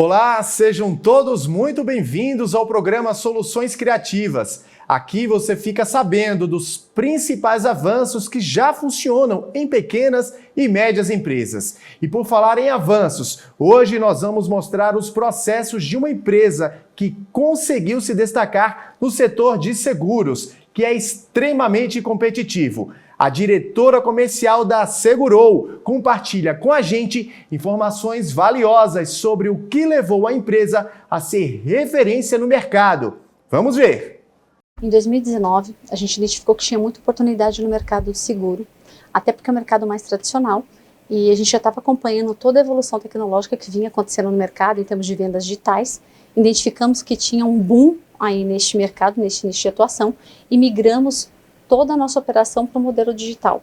Olá, sejam todos muito bem-vindos ao programa Soluções Criativas. Aqui você fica sabendo dos principais avanços que já funcionam em pequenas e médias empresas. E por falar em avanços, hoje nós vamos mostrar os processos de uma empresa que conseguiu se destacar no setor de seguros, que é extremamente competitivo. A diretora comercial da Segurou compartilha com a gente informações valiosas sobre o que levou a empresa a ser referência no mercado. Vamos ver! Em 2019, a gente identificou que tinha muita oportunidade no mercado de seguro, até porque é o mercado mais tradicional, e a gente já estava acompanhando toda a evolução tecnológica que vinha acontecendo no mercado em termos de vendas digitais. Identificamos que tinha um boom aí neste mercado, neste nicho de atuação, e migramos toda a nossa operação para o modelo digital.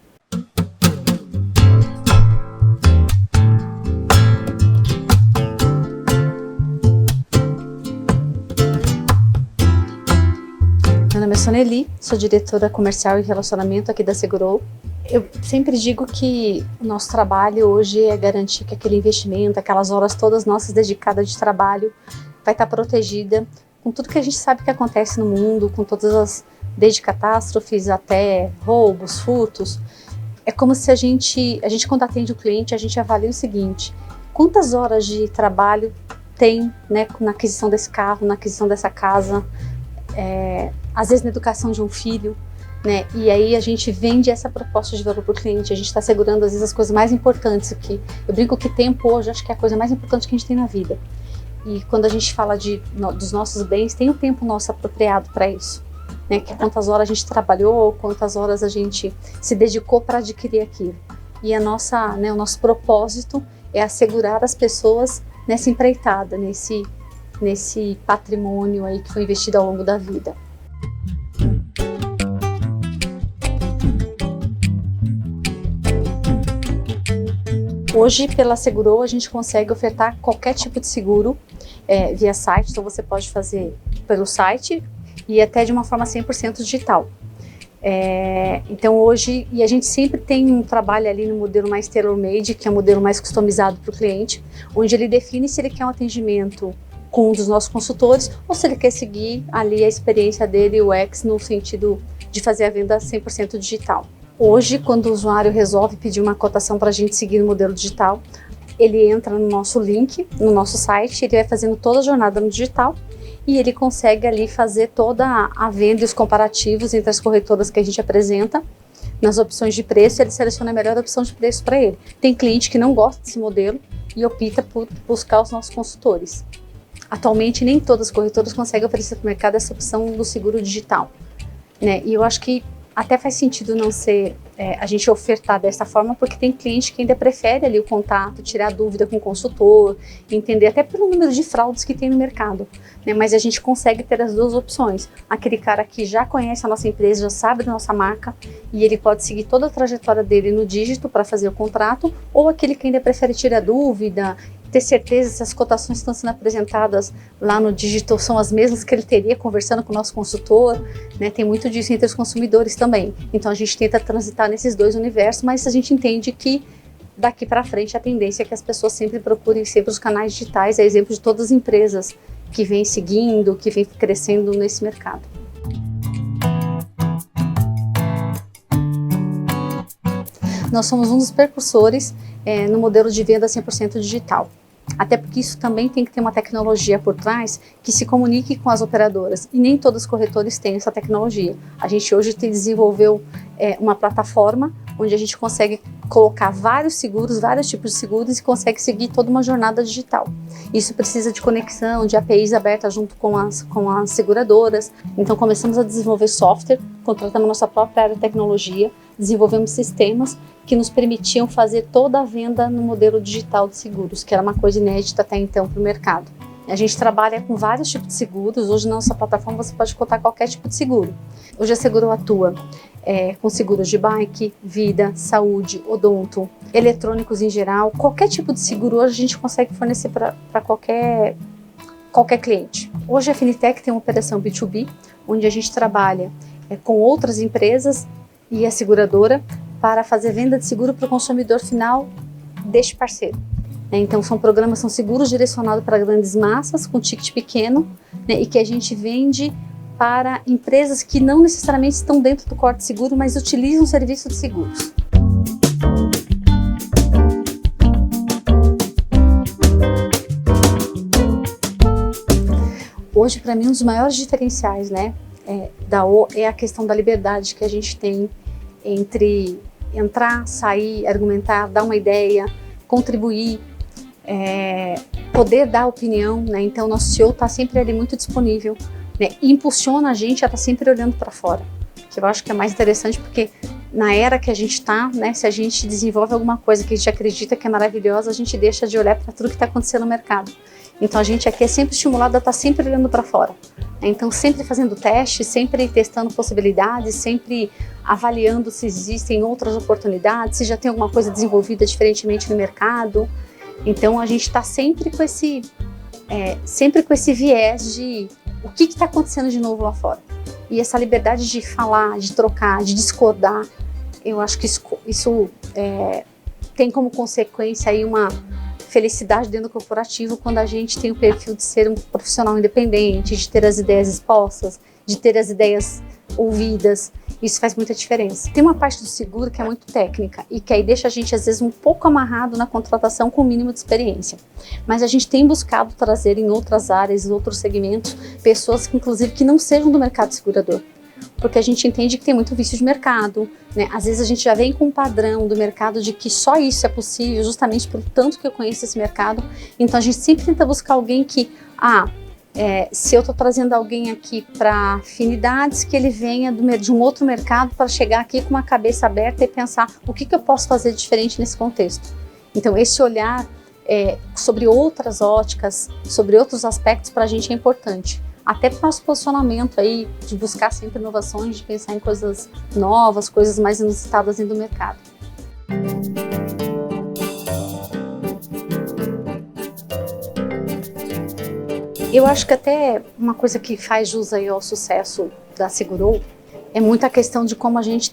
Meu nome é Soneli, sou diretora comercial e relacionamento aqui da Segurou. Eu sempre digo que o nosso trabalho hoje é garantir que aquele investimento, aquelas horas todas nossas dedicadas de trabalho, vai estar protegida com tudo que a gente sabe que acontece no mundo, com todas as, desde catástrofes até roubos, furtos. É como se a gente quando atende o cliente, a gente avalia o seguinte: quantas horas de trabalho tem, né, na aquisição desse carro, na aquisição dessa casa, às vezes na educação de um filho, né? E aí a gente vende essa proposta de valor para o cliente, a gente está segurando às vezes as coisas mais importantes aqui. Eu brinco que tempo hoje acho que é a coisa mais importante que a gente tem na vida. E quando a gente fala dos nossos bens, tem o tempo nosso apropriado para isso, né? Que quantas horas a gente trabalhou, quantas horas a gente se dedicou para adquirir aquilo. E a nossa, né, o nosso propósito é assegurar as pessoas nessa empreitada, nesse patrimônio aí que foi investido ao longo da vida. Hoje, pela Segurou, a gente consegue ofertar qualquer tipo de seguro via site, então você pode fazer pelo site e até de uma forma 100% digital. Então hoje, e a gente sempre tem um trabalho ali no modelo mais tailor-made, que é o modelo mais customizado para o cliente, onde ele define se ele quer um atendimento com um dos nossos consultores ou se ele quer seguir ali a experiência dele, o UX, no sentido de fazer a venda 100% digital. Hoje, quando o usuário resolve pedir uma cotação para a gente seguir no modelo digital, ele entra no nosso link, no nosso site, ele vai fazendo toda a jornada no digital e ele consegue ali fazer toda a venda e os comparativos entre as corretoras que a gente apresenta. Nas opções de preço, ele seleciona a melhor opção de preço para ele. Tem cliente que não gosta desse modelo e opta por buscar os nossos consultores. Atualmente, nem todas as corretoras conseguem oferecer para o mercado essa opção do seguro digital, né? E eu acho que até faz sentido não ser a gente ofertar dessa forma, porque tem cliente que ainda prefere ali o contato, tirar dúvida com o consultor, entender até pelo número de fraudes que tem no mercado, né? Mas a gente consegue ter as duas opções. Aquele cara que já conhece a nossa empresa, já sabe da nossa marca e ele pode seguir toda a trajetória dele no dígito para fazer o contrato, ou aquele que ainda prefere tirar dúvida, ter certeza se as cotações que estão sendo apresentadas lá no digital são as mesmas que ele teria conversando com o nosso consultor, né? Tem muito disso entre os consumidores também. Então a gente tenta transitar nesses dois universos, mas a gente entende que daqui para frente a tendência é que as pessoas sempre procurem sempre os canais digitais, é exemplo de todas as empresas que vêm seguindo, que vêm crescendo nesse mercado. Nós somos um dos precursores no modelo de venda 100% digital. Até porque isso também tem que ter uma tecnologia por trás que se comunique com as operadoras. E nem todos os corretores têm essa tecnologia. A gente hoje desenvolveu uma plataforma onde a gente consegue colocar vários seguros, vários tipos de seguros e consegue seguir toda uma jornada digital. Isso precisa de conexão, de APIs abertas junto com as seguradoras. Então começamos a desenvolver software, contratamos nossa própria área de tecnologia, desenvolvemos sistemas que nos permitiam fazer toda a venda no modelo digital de seguros, que era uma coisa inédita até então para o mercado. A gente trabalha com vários tipos de seguros. Hoje na nossa plataforma você pode cotar qualquer tipo de seguro. Hoje a Segurou atua com seguros de bike, vida, saúde, odonto, eletrônicos em geral. Qualquer tipo de seguro hoje a gente consegue fornecer para qualquer cliente. Hoje a Finitec tem uma operação B2B, onde a gente trabalha com outras empresas e a seguradora para fazer venda de seguro para o consumidor final deste parceiro. Então são seguros direcionados para grandes massas, com ticket pequeno, né, e que a gente vende para empresas que não necessariamente estão dentro do corte seguro, mas utilizam o serviço de seguros. Hoje, para mim, um dos maiores diferenciais, né, é a questão da liberdade que a gente tem entre entrar, sair, argumentar, dar uma ideia, contribuir, poder dar opinião, né? Então, nosso CEO está sempre ali muito disponível, né? E impulsiona a gente a estar sempre olhando para fora, que eu acho que é mais interessante, porque na era que a gente está, né, se a gente desenvolve alguma coisa que a gente acredita que é maravilhosa, a gente deixa de olhar para tudo que está acontecendo no mercado. Então a gente aqui é sempre estimulado a estar sempre olhando para fora. Então sempre fazendo testes, sempre testando possibilidades, sempre avaliando se existem outras oportunidades, se já tem alguma coisa desenvolvida diferentemente no mercado. Então a gente está sempre com esse viés de o que está acontecendo de novo lá fora. E essa liberdade de falar, de trocar, de discordar, eu acho que isso tem como consequência aí uma felicidade dentro do corporativo quando a gente tem o perfil de ser um profissional independente, de ter as ideias expostas, de ter as ideias ouvidas. Isso faz muita diferença. Tem uma parte do seguro que é muito técnica e que aí deixa a gente às vezes um pouco amarrado na contratação com o mínimo de experiência. Mas a gente tem buscado trazer em outras áreas, em outros segmentos, pessoas que inclusive que não sejam do mercado segurador. Porque a gente entende que tem muito vício de mercado, né? Às vezes a gente já vem com um padrão do mercado de que só isso é possível, justamente pelo tanto que eu conheço esse mercado. Então a gente sempre tenta buscar alguém que, se eu estou trazendo alguém aqui para afinidades, que ele venha de um outro mercado para chegar aqui com uma cabeça aberta e pensar o que eu posso fazer diferente nesse contexto. Então esse olhar sobre outras óticas, sobre outros aspectos para a gente é importante. Até para o nosso posicionamento aí, de buscar sempre inovações, de pensar em coisas novas, coisas mais inusitadas dentro do mercado. Eu acho que até uma coisa que faz jus aí ao sucesso da Segurou é muito a questão de como a gente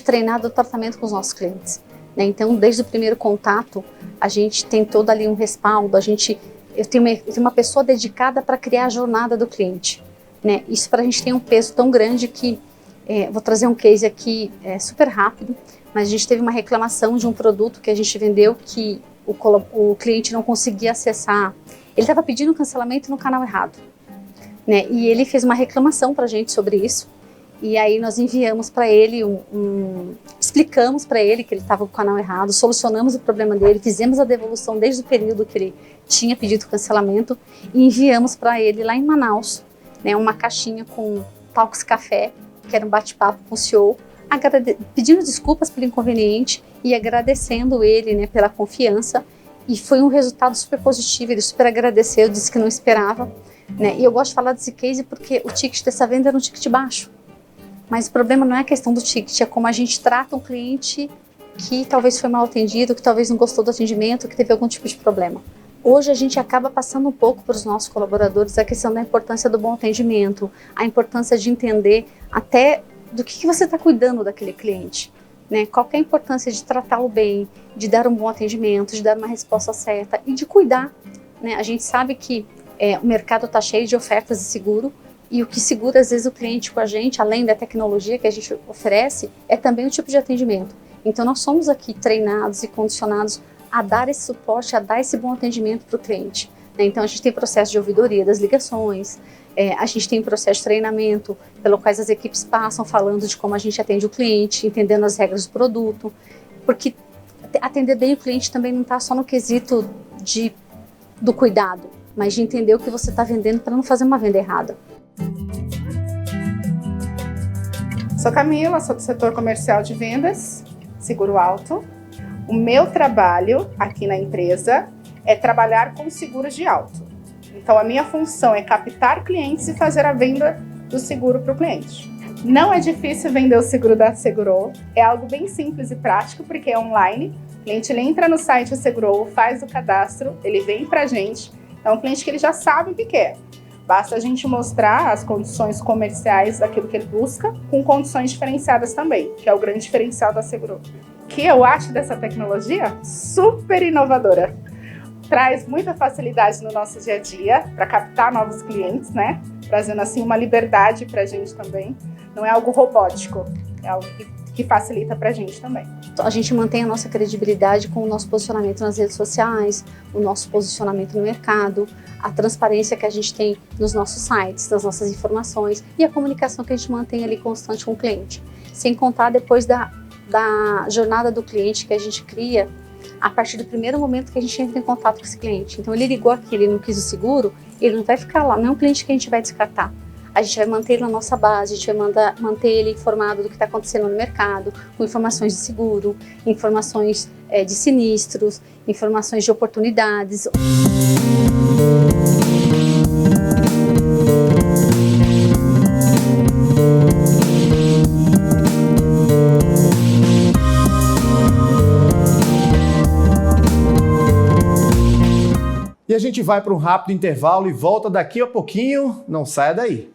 treinar o tratamento com os nossos clientes, né? Então, desde o primeiro contato, a gente tem todo ali um respaldo, eu tenho uma pessoa dedicada para criar a jornada do cliente, né? Isso para a gente tem um peso tão grande que, vou trazer um case aqui super rápido, mas a gente teve uma reclamação de um produto que a gente vendeu que o cliente não conseguia acessar. Ele estava pedindo cancelamento no canal errado, né? E ele fez uma reclamação para a gente sobre isso. E aí nós enviamos para ele, explicamos para ele que ele estava com o canal errado, solucionamos o problema dele, fizemos a devolução desde o período que ele tinha pedido cancelamento e enviamos para ele lá em Manaus, né, uma caixinha com Talks Café, que era um bate-papo com o CEO, pedindo desculpas pelo inconveniente e agradecendo ele, né, pela confiança. E foi um resultado super positivo, ele super agradeceu, disse que não esperava, né? E eu gosto de falar desse case porque o ticket dessa venda era um ticket baixo. Mas o problema não é a questão do ticket, é como a gente trata um cliente que talvez foi mal atendido, que talvez não gostou do atendimento, que teve algum tipo de problema. Hoje a gente acaba passando um pouco para os nossos colaboradores a questão da importância do bom atendimento, a importância de entender até do que você está cuidando daquele cliente, né? Qual que é a importância de tratá-lo bem, de dar um bom atendimento, de dar uma resposta certa e de cuidar, né? A gente sabe que o mercado está cheio de ofertas de seguro, e o que segura, às vezes, o cliente com a gente, além da tecnologia que a gente oferece, é também o tipo de atendimento. Então, nós somos aqui treinados e condicionados a dar esse suporte, a dar esse bom atendimento para o cliente, né? Então, a gente tem processo de ouvidoria das ligações, a gente tem processo de treinamento, pelo quais as equipes passam falando de como a gente atende o cliente, entendendo as regras do produto, porque atender bem o cliente também não está só no quesito do cuidado, mas de entender o que você está vendendo para não fazer uma venda errada. Sou Camila, sou do setor comercial de vendas, Seguro Alto. O meu trabalho aqui na empresa é trabalhar com seguros de auto. Então a minha função é captar clientes e fazer a venda do seguro para o cliente. Não é difícil vender o seguro da Segurou, é algo bem simples e prático porque é online. O cliente ele entra no site da Segurou, faz o cadastro, ele vem para a gente. Então é um cliente que ele já sabe o que quer. Basta a gente mostrar as condições comerciais daquilo que ele busca, com condições diferenciadas também, que é o grande diferencial da Segurou. O que eu acho dessa tecnologia? Super inovadora. traz muita facilidade no nosso dia a dia para captar novos clientes, né? Trazendo assim uma liberdade para a gente também. Não é algo robótico, é algo que facilita para a gente também. A gente mantém a nossa credibilidade com o nosso posicionamento nas redes sociais, o nosso posicionamento no mercado, a transparência que a gente tem nos nossos sites, das nossas informações e a comunicação que a gente mantém ali constante com o cliente. Sem contar depois da jornada do cliente que a gente cria a partir do primeiro momento que a gente entra em contato com esse cliente. Então ele ligou aqui, ele não quis o seguro, ele não vai ficar lá, não é um cliente que a gente vai descartar. A gente vai manter ele na nossa base, a gente vai manter ele informado do que está acontecendo no mercado, com informações de seguro, informações de sinistros, informações de oportunidades. E a gente vai para um rápido intervalo e volta daqui a pouquinho. Não saia daí.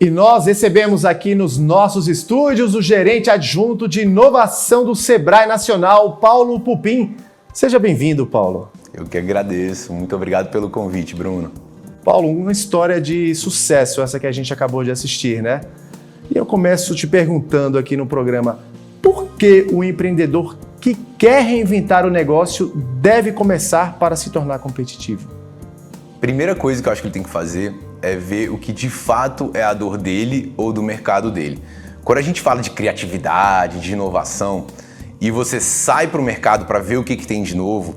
E nós recebemos aqui nos nossos estúdios o gerente adjunto de inovação do Sebrae Nacional, Paulo Pupim. Seja bem-vindo, Paulo. Eu que agradeço. Muito obrigado pelo convite, Bruno. Paulo, uma história de sucesso essa que a gente acabou de assistir, né? E eu começo te perguntando aqui no programa, por que o empreendedor que quer reinventar o negócio deve começar para se tornar competitivo? Primeira coisa que eu acho que ele tem que fazer é ver o que de fato é a dor dele ou do mercado dele. Quando a gente fala de criatividade, de inovação, e você sai para o mercado para ver o que tem de novo,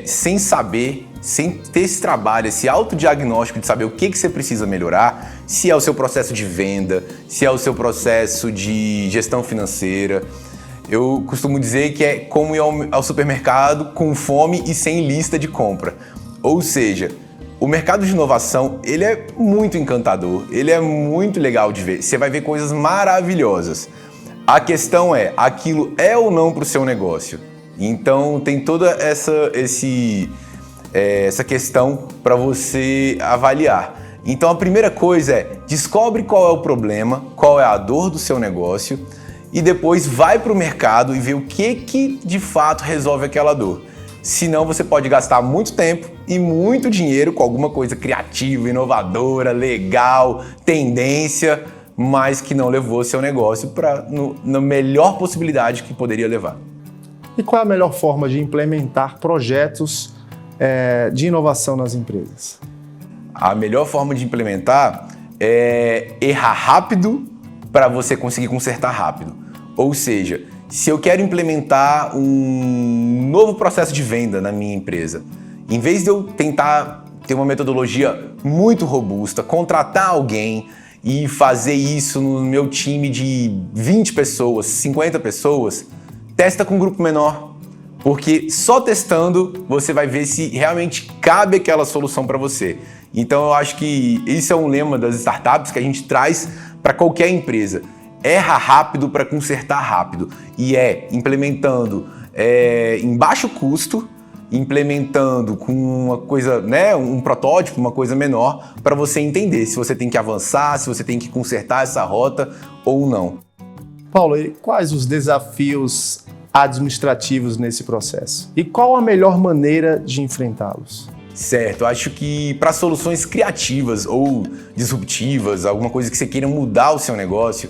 sem saber, sem ter esse trabalho, esse autodiagnóstico de saber o que você precisa melhorar, se é o seu processo de venda, se é o seu processo de gestão financeira. Eu costumo dizer que é como ir ao supermercado com fome e sem lista de compra. Ou seja, o mercado de inovação, ele é muito encantador, ele é muito legal de ver, você vai ver coisas maravilhosas. A questão é, aquilo é ou não para o seu negócio? Então tem toda essa questão para você avaliar. Então a primeira coisa é, descobre qual é o problema, qual é a dor do seu negócio e depois vai para o mercado e vê o que de fato resolve aquela dor. Senão você pode gastar muito tempo e muito dinheiro com alguma coisa criativa, inovadora, legal, tendência, mas que não levou seu negócio na melhor possibilidade que poderia levar. E qual é a melhor forma de implementar projetos de inovação nas empresas? A melhor forma de implementar é errar rápido para você conseguir consertar rápido. Ou seja, se eu quero implementar um novo processo de venda na minha empresa, em vez de eu tentar ter uma metodologia muito robusta, contratar alguém e fazer isso no meu time de 20 pessoas, 50 pessoas, testa com um grupo menor, porque só testando você vai ver se realmente cabe aquela solução para você. Então eu acho que isso é um lema das startups que a gente traz para qualquer empresa. Erra rápido para consertar rápido e implementando em baixo custo, implementando com uma coisa, um protótipo, uma coisa menor, para você entender se você tem que avançar, se você tem que consertar essa rota ou não. Paulo, e quais os desafios administrativos nesse processo? E qual a melhor maneira de enfrentá-los? Certo, eu acho que para soluções criativas ou disruptivas, alguma coisa que você queira mudar o seu negócio,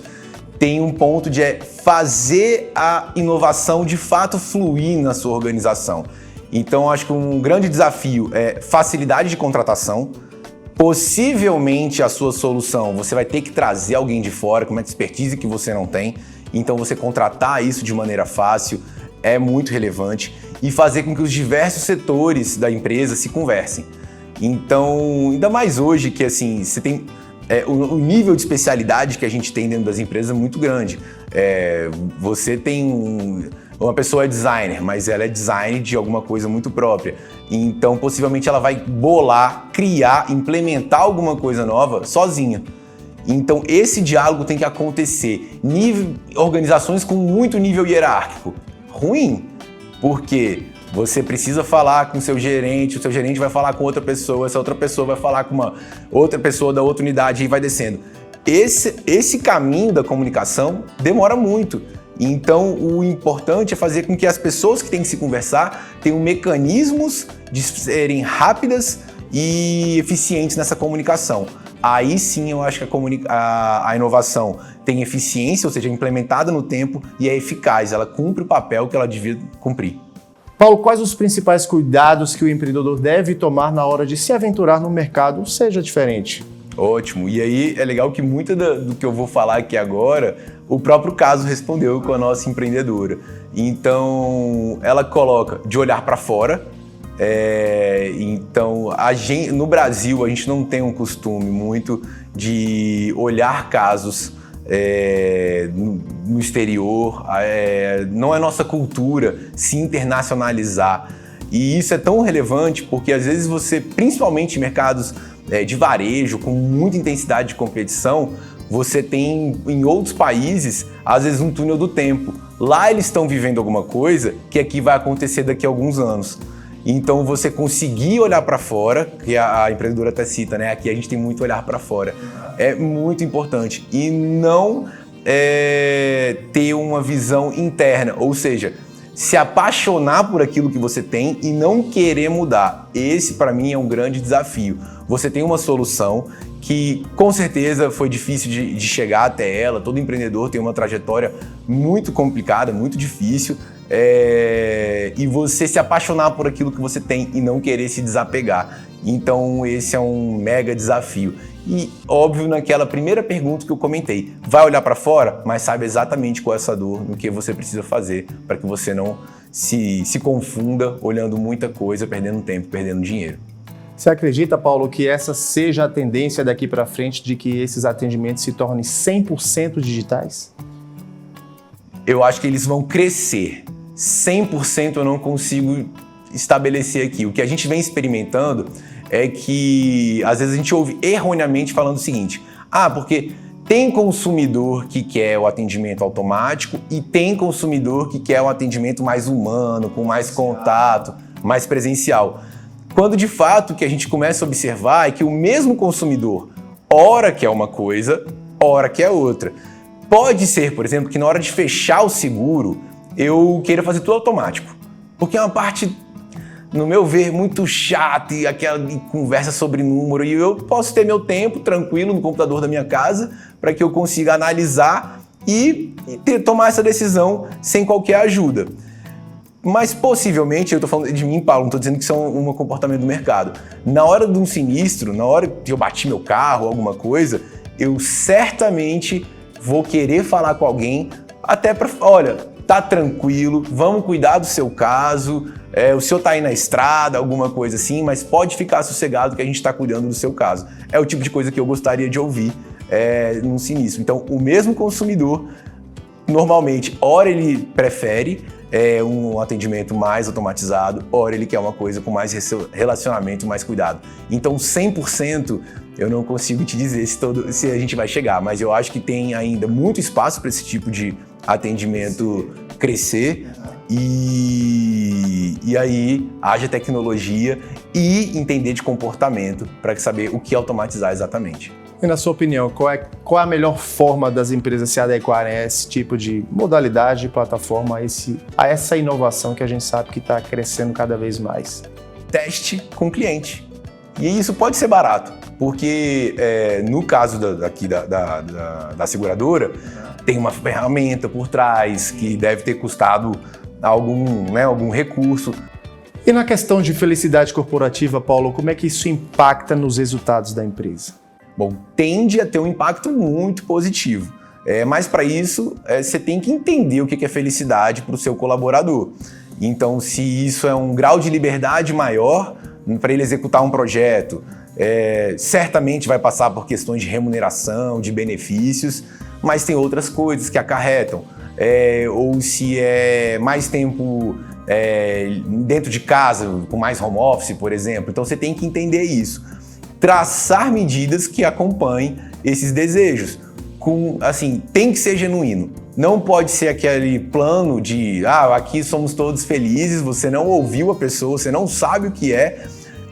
tem um ponto de fazer a inovação de fato fluir na sua organização. Então, acho que um grande desafio é facilidade de contratação. Possivelmente a sua solução, você vai ter que trazer alguém de fora com uma expertise que você não tem. Então, você contratar isso de maneira fácil é muito relevante e fazer com que os diversos setores da empresa se conversem. Então, ainda mais hoje que assim, você tem... o nível de especialidade que a gente tem dentro das empresas é muito grande. Você tem uma pessoa é designer, mas ela é designer de alguma coisa muito própria. Então, possivelmente ela vai bolar, criar, implementar alguma coisa nova sozinha. Então esse diálogo tem que acontecer. Organizações com muito nível hierárquico, ruim, porque você precisa falar com o seu gerente vai falar com outra pessoa, essa outra pessoa vai falar com uma outra pessoa da outra unidade e vai descendo. Esse caminho da comunicação demora muito. Então, o importante é fazer com que as pessoas que têm que se conversar tenham mecanismos de serem rápidas e eficientes nessa comunicação. Aí sim eu acho que a inovação tem eficiência, ou seja, é implementada no tempo e é eficaz, ela cumpre o papel que ela devia cumprir. Paulo, quais os principais cuidados que o empreendedor deve tomar na hora de se aventurar no mercado, seja diferente? Ótimo. E aí é legal que muito do que eu vou falar aqui agora, o próprio caso respondeu com a nossa empreendedora. Então, ela coloca de olhar para fora. Então, no Brasil, a gente não tem um costume muito de olhar casos no exterior. Não é nossa cultura se internacionalizar. E isso é tão relevante porque, às vezes, você, principalmente em mercados de varejo, com muita intensidade de competição, você tem em outros países, às vezes, um túnel do tempo. Lá eles estão vivendo alguma coisa que aqui vai acontecer daqui a alguns anos. Então, você conseguir olhar para fora, que a empreendedora até cita, né? Aqui a gente tem muito olhar para fora. É muito importante. E não ter uma visão interna, ou seja, se apaixonar por aquilo que você tem e não querer mudar. Esse, para mim, é um grande desafio. Você tem uma solução que, com certeza, foi difícil de chegar até ela. Todo empreendedor tem uma trajetória muito complicada, muito difícil. E você se apaixonar por aquilo que você tem e não querer se desapegar. Então, esse é um mega desafio. E, óbvio, naquela primeira pergunta que eu comentei, vai olhar para fora, mas sabe exatamente qual é essa dor, no que você precisa fazer para que você não se confunda olhando muita coisa, perdendo tempo, perdendo dinheiro. Você acredita, Paulo, que essa seja a tendência daqui para frente de que esses atendimentos se tornem 100% digitais? Eu acho que eles vão crescer. 100% eu não consigo estabelecer aqui. O que a gente vem experimentando é que, às vezes, a gente ouve erroneamente falando o seguinte: porque tem consumidor que quer o atendimento automático e tem consumidor que quer um atendimento mais humano, com mais contato, mais presencial. Quando, de fato, o que a gente começa a observar é que o mesmo consumidor, ora quer uma coisa, ora quer outra. Pode ser, por exemplo, que na hora de fechar o seguro, eu queira fazer tudo automático, porque é uma parte, no meu ver, muito chata e aquela conversa sobre número, e eu posso ter meu tempo tranquilo no computador da minha casa para que eu consiga analisar e tomar essa decisão sem qualquer ajuda. Mas possivelmente, eu estou falando de mim, Paulo, não estou dizendo que isso é um comportamento do mercado. Na hora de um sinistro, na hora que eu bati meu carro, alguma coisa, eu certamente vou querer falar com alguém até para, olha, tá tranquilo, vamos cuidar do seu caso, o senhor tá aí na estrada, alguma coisa assim, mas pode ficar sossegado que a gente está cuidando do seu caso. É o tipo de coisa que eu gostaria de ouvir num sinistro. Então, o mesmo consumidor, normalmente, ora ele prefere um atendimento mais automatizado, ora ele quer uma coisa com mais relacionamento, mais cuidado. Então, 100% eu não consigo te dizer se a gente vai chegar, mas eu acho que tem ainda muito espaço para esse tipo de atendimento crescer e aí haja tecnologia e entender de comportamento para saber o que automatizar exatamente. E na sua opinião, qual é a melhor forma das empresas se adequarem a esse tipo de modalidade, de plataforma, a essa inovação que a gente sabe que está crescendo cada vez mais? Teste com o cliente. E isso pode ser barato, porque no caso da seguradora, tem uma ferramenta por trás que deve ter custado algum recurso. E na questão de felicidade corporativa, Paulo, como é que isso impacta nos resultados da empresa? Bom, tende a ter um impacto muito positivo. Mas para isso, você tem que entender o que é felicidade para o seu colaborador. Então, se isso é um grau de liberdade maior para ele executar um projeto, certamente vai passar por questões de remuneração, de benefícios, mas tem outras coisas que acarretam. Ou se é mais tempo dentro de casa, com mais home office, por exemplo. Então, você tem que entender isso. traçar medidas que acompanhem esses desejos. Assim, tem que ser genuíno. Não pode ser aquele plano de aqui somos todos felizes, você não ouviu a pessoa, você não sabe o que é,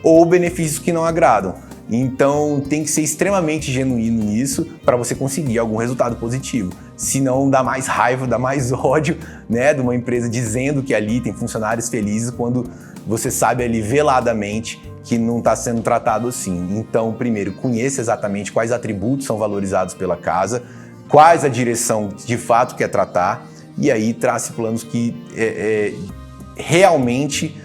ou benefícios que não agradam. Então tem que ser extremamente genuíno nisso para você conseguir algum resultado positivo. Senão dá mais raiva, dá mais ódio, né, de uma empresa dizendo que ali tem funcionários felizes quando você sabe ali veladamente que não está sendo tratado assim. Então, primeiro, conheça exatamente quais atributos são valorizados pela casa, quais a direção de fato quer tratar, e aí trace planos que realmente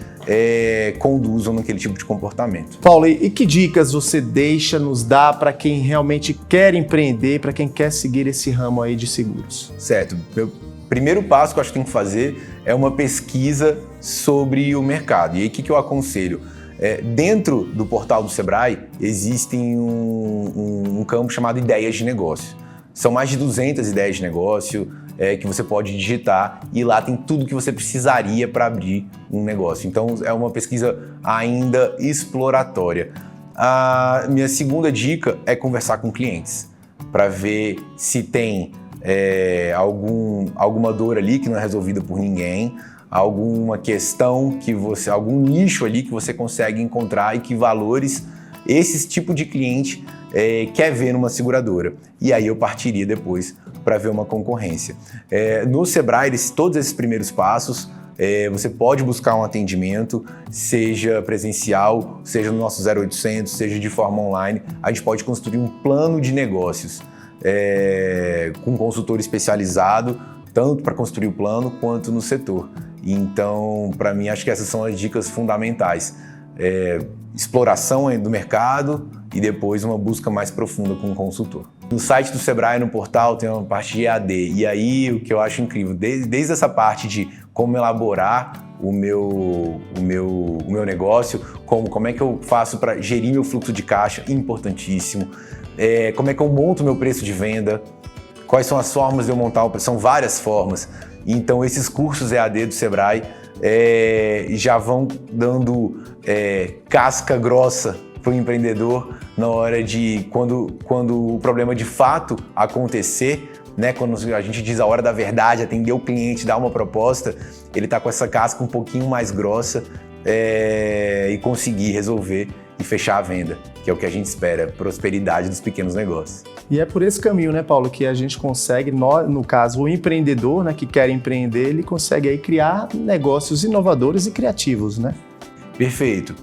conduzam naquele tipo de comportamento. Paulo, e que dicas você nos dá para quem realmente quer empreender, para quem quer seguir esse ramo aí de seguros? Certo. O primeiro passo que eu acho que tem que fazer é uma pesquisa sobre o mercado. E aí o que eu aconselho? Dentro do portal do Sebrae existem um campo chamado ideias de negócio. São mais de 200 ideias de negócio que você pode digitar e lá tem tudo que você precisaria para abrir um negócio. Então é uma pesquisa ainda exploratória. A minha segunda dica é conversar com clientes para ver se tem alguma dor ali que não é resolvida por ninguém, alguma questão algum nicho ali que você consegue encontrar e que valores esse tipo de cliente quer ver numa seguradora. E aí eu partiria depois para ver uma concorrência. No Sebrae, todos esses primeiros passos, você pode buscar um atendimento, seja presencial, seja no nosso 0800, seja de forma online. A gente pode construir um plano de negócios com um consultor especializado, tanto para construir o plano quanto no setor. Então, para mim, acho que essas são as dicas fundamentais. Exploração do mercado e depois uma busca mais profunda com um consultor. No site do Sebrae, no portal, tem uma parte de EAD. E aí, o que eu acho incrível, desde essa parte de como elaborar o meu negócio, como é que eu faço para gerir meu fluxo de caixa, importantíssimo. Como é que eu monto meu preço de venda, quais são as formas de eu montar o preço, são várias formas. Então, esses cursos EAD do Sebrae já vão dando casca grossa para o empreendedor na hora de, quando o problema de fato acontecer, né, quando a gente diz a hora da verdade, atender o cliente, dar uma proposta, ele está com essa casca um pouquinho mais grossa e conseguir resolver e fechar a venda, que é o que a gente espera, prosperidade dos pequenos negócios. E é por esse caminho, né, Paulo, que a gente consegue, no caso, o empreendedor, né, que quer empreender, ele consegue aí criar negócios inovadores e criativos, né? Perfeito.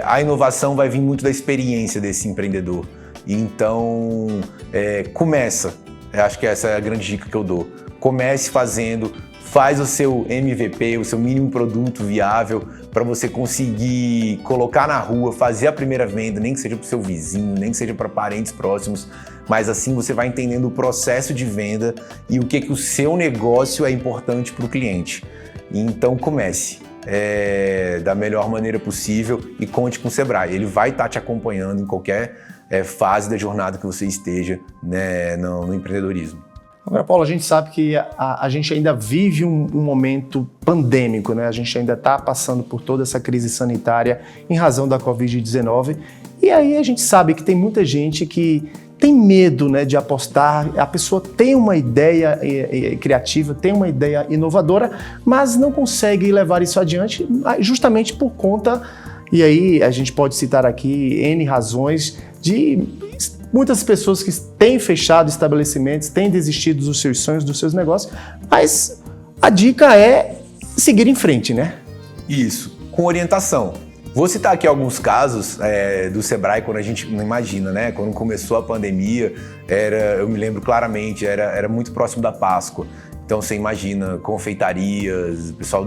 A inovação vai vir muito da experiência desse empreendedor. Então, começa. Eu acho que essa é a grande dica que eu dou. Comece fazendo, faz o seu MVP, o seu mínimo produto viável para você conseguir colocar na rua, fazer a primeira venda, nem que seja para o seu vizinho, nem que seja para parentes próximos, mas assim você vai entendendo o processo de venda e o que o seu negócio é importante para o cliente. Então comece da melhor maneira possível e conte com o Sebrae. Ele vai estar te acompanhando em qualquer fase da jornada que você esteja, né, no empreendedorismo. Agora, Paulo, a gente sabe que a gente ainda vive um momento pandêmico, né? A gente ainda está passando por toda essa crise sanitária em razão da Covid-19. E aí a gente sabe que tem muita gente que tem medo, né, de apostar. A pessoa tem uma ideia criativa, tem uma ideia inovadora, mas não consegue levar isso adiante justamente por conta, e aí a gente pode citar aqui N razões de muitas pessoas que têm fechado estabelecimentos, têm desistido dos seus sonhos, dos seus negócios, mas a dica é seguir em frente, né? Isso, com orientação. Vou citar aqui alguns casos do Sebrae quando a gente não imagina, né? Quando começou a pandemia, eu me lembro claramente, era muito próximo da Páscoa. Então você imagina confeitarias, pessoal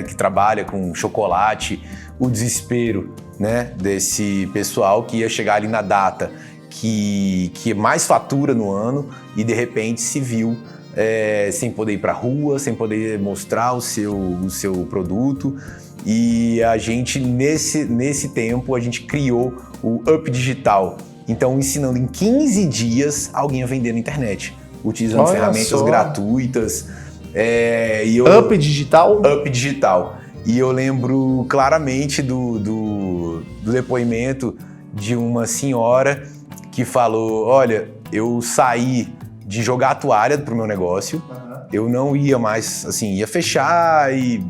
que trabalha com chocolate, o desespero, né, desse pessoal que ia chegar ali na data que mais fatura no ano e de repente se viu sem poder ir para a rua, sem poder mostrar o seu produto. E a gente, nesse tempo, a gente criou o Up Digital. Então, ensinando em 15 dias alguém a vender na internet, utilizando ferramentas gratuitas. Up Digital? Up Digital. E eu lembro claramente do depoimento de uma senhora que falou, olha, eu saí de jogar a toalha pro meu negócio, eu não ia mais, assim, ia fechar e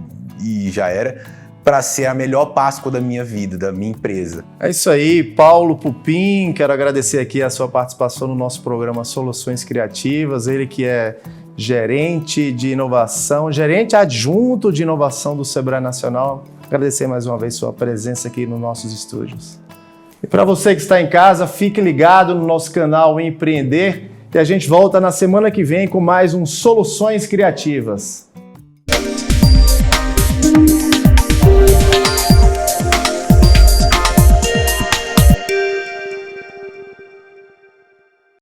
já era, para ser a melhor Páscoa da minha vida, da minha empresa. É isso aí, Paulo Pupim, quero agradecer aqui a sua participação no nosso programa Soluções Criativas, ele que é gerente de inovação, gerente adjunto de inovação do Sebrae Nacional. Agradecer mais uma vez sua presença aqui nos nossos estúdios. E para você que está em casa, fique ligado no nosso canal Empreender e a gente volta na semana que vem com mais um Soluções Criativas.